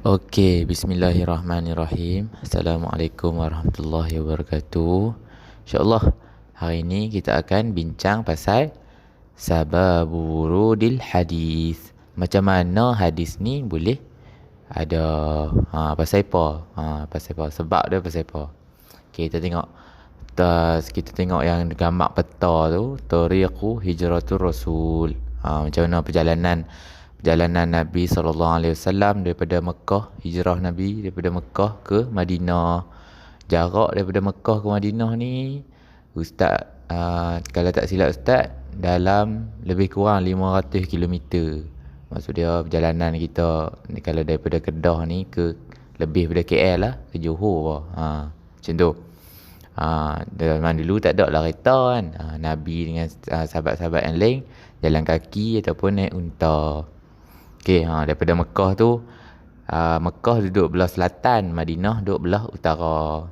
Okey, bismillahirrahmanirrahim. Assalamualaikum warahmatullahi wabarakatuh. InsyaAllah, hari ini kita akan bincang pasal sababul wurudil hadis. Macam mana hadis ni boleh ada pasal apa? Pasal apa? Sebab dia pasal apa? Okey, kita tengok yang gambar peta tu, tariqu hijratul rasul. Macam mana perjalanan Nabi SAW daripada Mekah, hijrah Nabi daripada Mekah ke Madinah. Jarak daripada Mekah ke Madinah ni, Ustaz, kalau tak silap Ustaz, dalam lebih kurang 500 kilometer. Maksud dia perjalanan kita ni, kalau daripada Kedah ni ke lebih daripada KL lah, ke Johor. Macam tu. Zaman dulu tak ada lah kereta kan. Nabi dengan sahabat-sahabat yang lain jalan kaki ataupun naik unta. Okey, daripada Mekah tu, Mekah duduk belah selatan, Madinah duduk belah utara.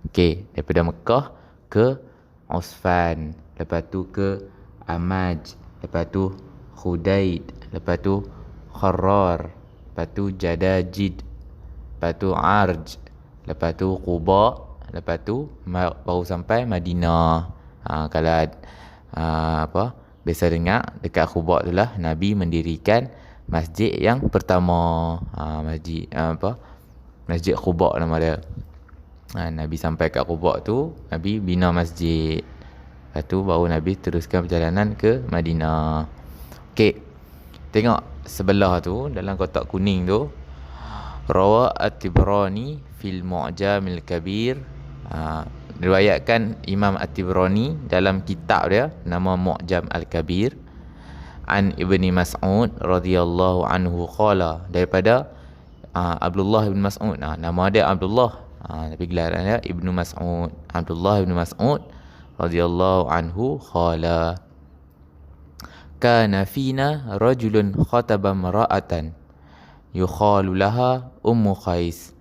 Okey, daripada Mekah ke Usfan, lepas tu ke Amaj, lepas tu Khudaid, lepas tu Kharrar, lepas tu Jadajid, lepas tu Arj, lepas tu Quba, lepas tu baru sampai Madinah. Kalau biasa dengar dekat Quba tu lah Nabi mendirikan masjid yang pertama. Masjid Quba nama dia. Nabi sampai kat Quba tu, Nabi bina masjid. Lepas tu baru Nabi teruskan perjalanan ke Madinah. Okey, tengok sebelah tu, dalam kotak kuning tu, Rawa At-Tibrani fil Mu'jamil Kabir. Riwayatkan Imam At-Tibrani dalam kitab dia nama Mu'jam Al-Kabir, an Ibni Mas'ud radhiyallahu anhu qala, daripada Abdullah bin Mas'ud. Nama dia Abdullah, tapi gelaran dia Ibnu Mas'ud. Abdullah bin Mas'ud radhiyallahu anhu qala, kana fina rajulun khataba mara'atan yukhalu laha Ummu Qais.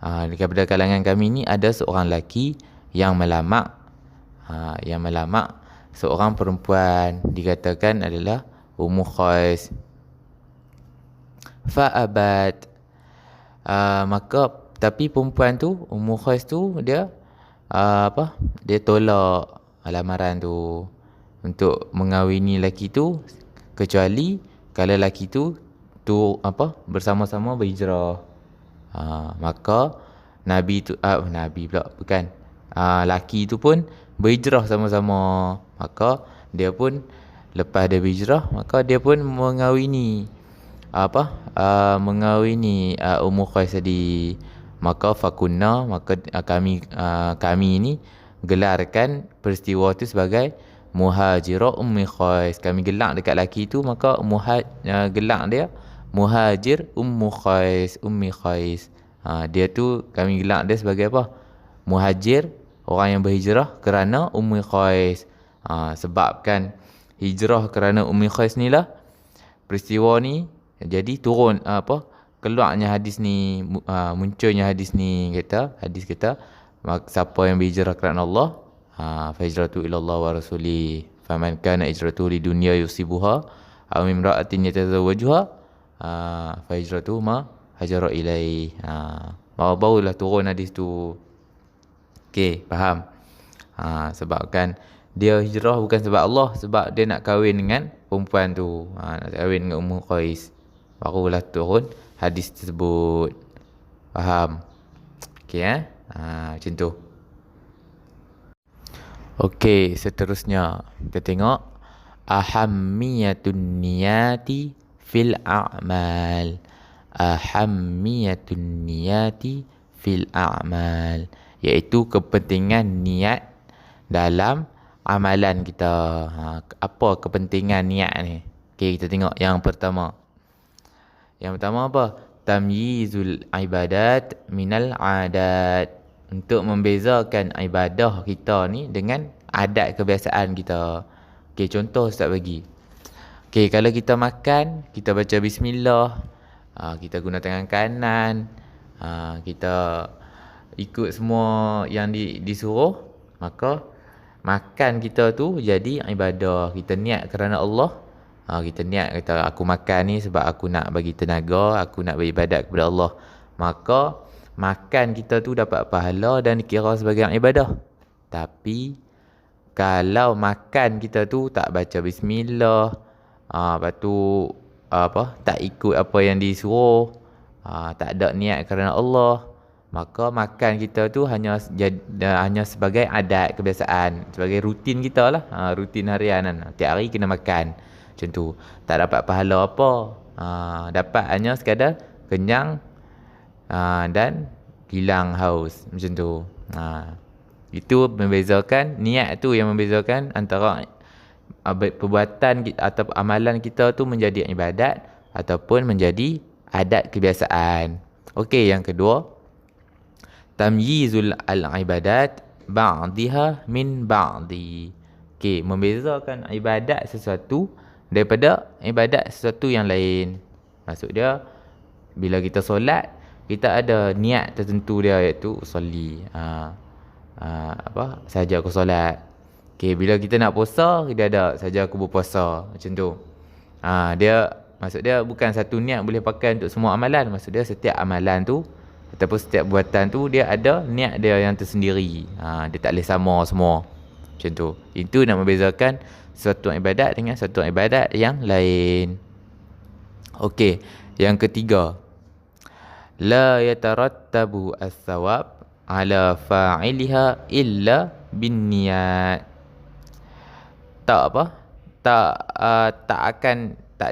Daripada kalangan kami ni ada seorang lelaki yang melamak seorang perempuan, dikatakan adalah Ummu Qais. Fa'abat, maka tapi perempuan tu, Ummu Qais tu, dia dia tolak lamaran tu untuk mengahwini lelaki tu, kecuali kalau lelaki tu bersama-sama berhijrah. Maka Nabi tu laki tu pun berhijrah sama-sama. Maka dia pun, lepas dia berhijrah, maka dia pun mengahwini Ummu Qais tadi. Maka kami ni gelarkan peristiwa tu sebagai Muhajirah Ummi Qais. Kami gelar dekat laki tu, maka gelar dia Muhajir Ummu Qais, Ummi Qais. Dia tu kami gelar dia sebagai apa? Muhajir, orang yang berhijrah kerana Ummi Qais. Sebabkan hijrah kerana Ummi Qais ni lah peristiwa ni jadi turun keluarnya hadis ni, munculnya hadis ni. Hadis kata siapa yang berhijrah kerana Allah, fa hijratu ila Allah wa rasuli, faman kana hijratuhu li dunya yusibuha aw imra'atin yatazawwajuha fa hijratu ma hajara ilai. Barulah turun hadis tu. Okey, faham? Sebabkan dia hijrah bukan sebab Allah, sebab dia nak kahwin dengan perempuan tu, nak kahwin dengan Ummu Qais. Barulah turun hadis tersebut. Faham? Okey, macam tu. Okey, seterusnya kita tengok ahammiyatun niyati fil a'mal. Ahammiyatun niyati fil a'mal, iaitu kepentingan niat dalam amalan kita. Apa kepentingan niat ni? Okey, kita tengok yang pertama. Yang pertama apa? Tamyizul ibadat minal adat. Untuk membezakan ibadah kita ni dengan adat kebiasaan kita. Okey, contoh Ustaz bagi. Okey, kalau kita makan, kita baca bismillah, kita guna tangan kanan, kita ikut semua yang disuruh, maka makan kita tu jadi ibadah. Kita niat kerana Allah. Kita niat, kata aku makan ni sebab aku nak bagi tenaga, aku nak beribadat kepada Allah. maka makan kita tu dapat pahala dan dikira sebagai ibadah. Tapi kalau makan kita tu tak baca bismillah, lepas tu tak ikut apa yang disuruh, tak ada niat kerana Allah, maka makan kita tu hanya sebagai adat, kebiasaan, sebagai rutin kita lah, rutin harian kan. Tiap hari kena makan macam tu. Tak dapat pahala apa, dapat hanya sekadar kenyang dan hilang haus macam tu. Itu membezakan, niat tu yang membezakan antara perbuatan atau amalan kita tu menjadi ibadat ataupun menjadi adat kebiasaan. Okey, yang kedua, tamyizul al-ibadat ba'diha min ba'di. Okey, membezakan ibadat sesuatu daripada ibadat sesuatu yang lain. Maksud dia, bila kita solat, kita ada niat tertentu dia, iaitu usolli, saja aku solat. Okey, bila kita nak puasa, dia ada saja aku berpuasa macam tu. Dia maksud dia bukan satu niat boleh pakai untuk semua amalan. Maksud dia setiap amalan tu ataupun setiap buatan tu dia ada niat dia yang tersendiri. Dia tak boleh sama semua macam tu. Itu nak membezakan suatu ibadat dengan suatu ibadat yang lain. Okey, yang ketiga, la yatarattabu as-sawab ala fa'iliha illa bin niyat. Tak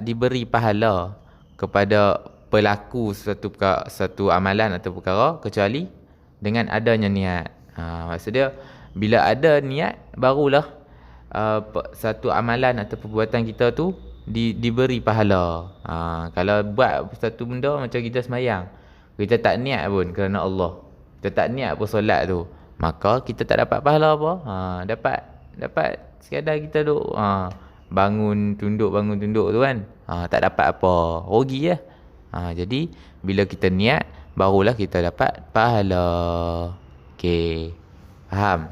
diberi pahala kepada pelaku satu amalan atau perkara kecuali dengan adanya niat. Maksud dia, bila ada niat barulah satu amalan atau perbuatan kita tu diberi pahala. Kalau buat satu benda macam kita semayang, kita tak niat pun kerana Allah, kita tak niat pun solat tu, maka kita tak dapat pahala apa. Dapat sekadar kita duk bangun tunduk tu kan, tak dapat apa, rugi lah. Jadi bila kita niat, barulah kita dapat pahala. Okey, faham?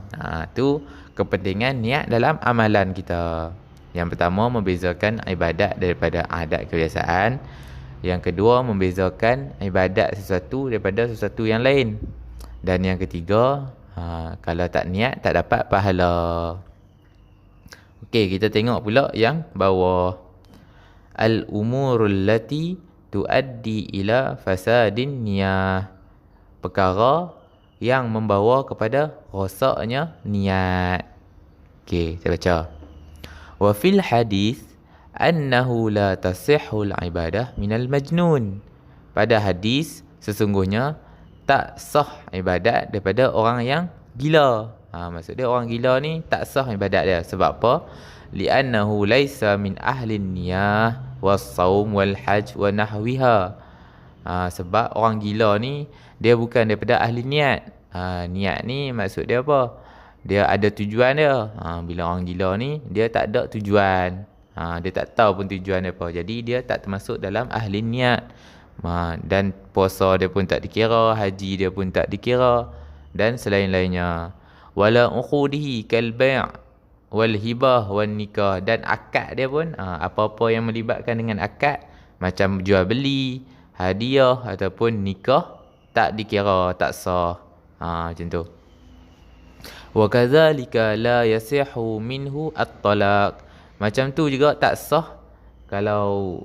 Tu kepentingan niat dalam amalan kita. Yang pertama, membezakan ibadat daripada adat kebiasaan. Yang kedua, membezakan ibadat sesuatu daripada sesuatu yang lain. Dan yang ketiga, kalau tak niat, tak dapat pahala. Okey, kita tengok pula yang bawah. Al-umurul lati tuaddi ila fasadin niyah. Perkara yang membawa kepada rosaknya niat. Okey, saya baca. Wa fil hadis annahu la tasihhul ibadah minal majnun. Pada hadis, sesungguhnya tak sah ibadat daripada orang yang gila. Maksud dia, orang gila ni tak sah ibadat dia. Sebab apa? Li'annahu laisa min ahlin niyah was-saum wal-hajj wa nahwiha. Sebab orang gila ni dia bukan daripada ahli niat. Niat ni maksud dia apa? Dia ada tujuan dia. Bila orang gila ni, dia tak ada tujuan. Dia tak tahu pun tujuan dia apa. Jadi dia tak termasuk dalam ahli niat. Dan puasa dia pun tak dikira, haji dia pun tak dikira, dan selain-lainnya. Wala uqudihi kal bai' wal hibah wan nikah. Dan akad dia pun, apa-apa yang melibatkan dengan akad, macam jual beli, hadiah ataupun nikah, tak dikira, tak sah. Macam tu. Wa kadzalika la yasihu minhu at-talaq. Macam tu juga tak sah kalau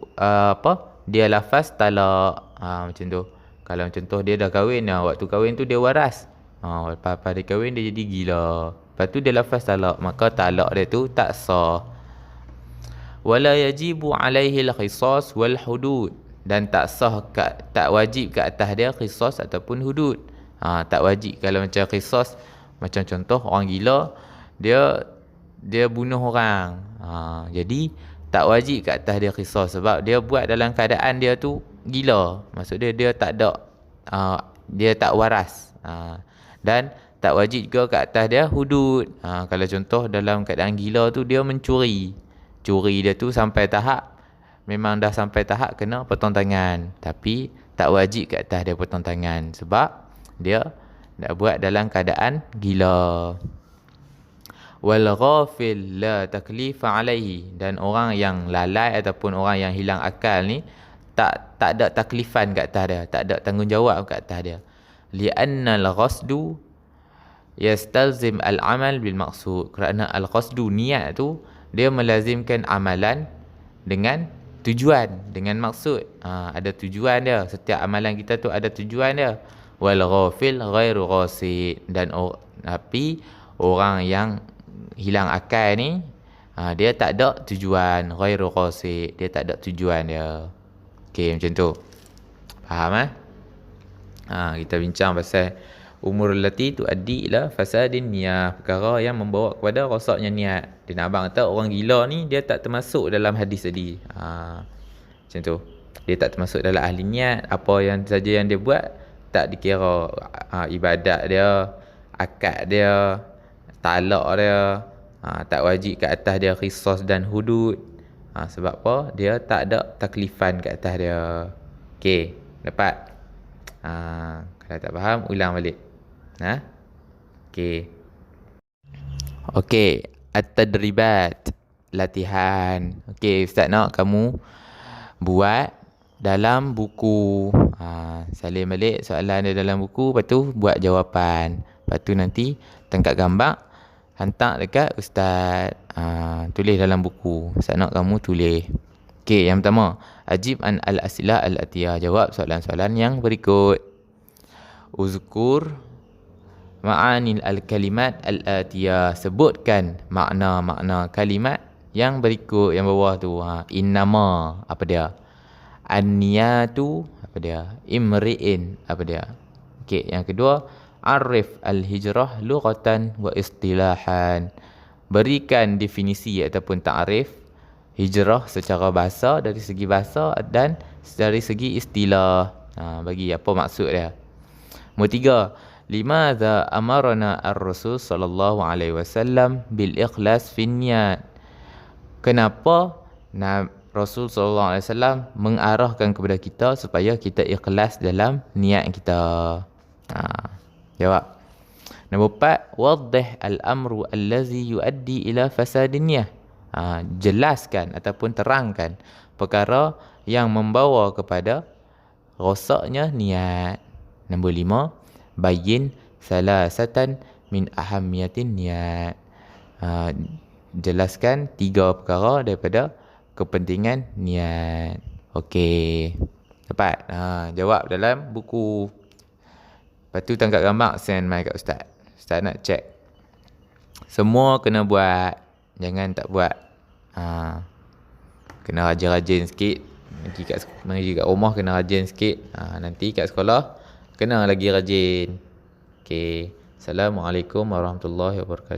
dia lafaz talak. Macam tu. Kalau contoh dia dah kahwin, waktu kahwin tu dia waras. Lepas dia kahwin dia jadi gila, lepas tu dia lafaz talak, maka talak dia tu tak sah. Wala yajibu alaihi al-qisas wal hudud. Dan tak sah, tak wajib ke atas dia qisas ataupun hudud. Tak wajib. Kalau macam qisas, macam contoh orang gila, dia bunuh orang, jadi tak wajib ke atas dia qisas, sebab dia buat dalam keadaan dia tu gila. Maksud dia, dia tak ada dia tak waras. Dan tak wajib juga ke atas dia hudud. Kalau contoh dalam keadaan gila tu dia mencuri, dia tu sampai tahap, memang dah sampai tahap kena potong tangan, tapi tak wajib ke atas dia potong tangan sebab dia dah buat dalam keadaan gila. Wal ghafil la taklifa alaihi. Dan orang yang lalai ataupun orang yang hilang akal ni tak ada taklifan kat atas dia, tak ada tanggungjawab kat atas dia. Li'anna al-qasdu yastalzim al-amal bil maqsud. Kerana al-qasdu, niat tu, dia melazimkan amalan dengan tujuan, dengan maksud. Ada tujuan dia. Setiap amalan kita tu ada tujuan dia. Wal ghafil ghairu ghasid. Dan tapi orang yang hilang akal ni, dia tak ada tujuan. Ghairu ghasid, dia tak ada tujuan dia. Okey, macam tu. Faham kita bincang pasal umur lati tu addi ila fasadin niyah, perkara yang membawa kepada rosaknya niat. Dan abang kata orang gila ni dia tak termasuk dalam hadis tadi. Macam tu. Dia tak termasuk dalam ahli niat. Apa yang saja yang dia buat tak dikira ibadat dia, akad dia, talak dia, tak wajib kat atas dia qisas dan hudud. Sebab apa? Dia tak ada taklifan kat atas dia. Okey, dapat? Kalau tak faham, ulang balik. Okey. Okey, at-tadribat, latihan. Okey, Ustaz nak kamu buat dalam buku. Salin balik soalan dia dalam buku, lepas tu buat jawapan. Lepas tu nanti tangkap gambar, hantar dekat Ustaz. Tulis dalam buku. Ustaz nak kamu tulis. Okey, yang pertama, ajib an al-asilah al-atiyah. Jawab soalan-soalan yang berikut. Uzkur ma'anil al-kalimat al-atiyah. Sebutkan makna-makna kalimat yang berikut, yang bawah tu. Innama, apa dia? An-niyatu, apa dia? Imri'in, apa dia? Okey, yang kedua, arif al-hijrah lughatan wa istilahan. Berikan definisi ataupun ta'rif hijrah secara bahasa, dari segi bahasa, dan dari segi istilah. Bagi apa maksud dia. Nombor 3, limadza amarna ar-rasul sallallahu alaihi wasallam bil ikhlas fi niyat. Kenapa Rasul sallallahu alaihi wasallam mengarahkan kepada kita supaya kita ikhlas dalam niat kita? Jawab. Nombor 4, waddih al-amru allazi yuaddi ila fasadin niyah. Jelaskan ataupun terangkan perkara yang membawa kepada rosaknya niat. Nombor 5, bayin salasatan min ahammiyatin niat. Jelaskan 3 perkara daripada kepentingan niat. Okey, dapat? Jawab dalam buku. Lepas tu tangkap gambar, send mai kat Ustaz. Ustaz nak check. Semua kena buat. Jangan tak buat. Kena rajin-rajin sikit. Pergi kat rumah kena rajin sikit. Nanti kat sekolah kena lagi rajin. Okey. Assalamualaikum warahmatullahi wabarakatuh.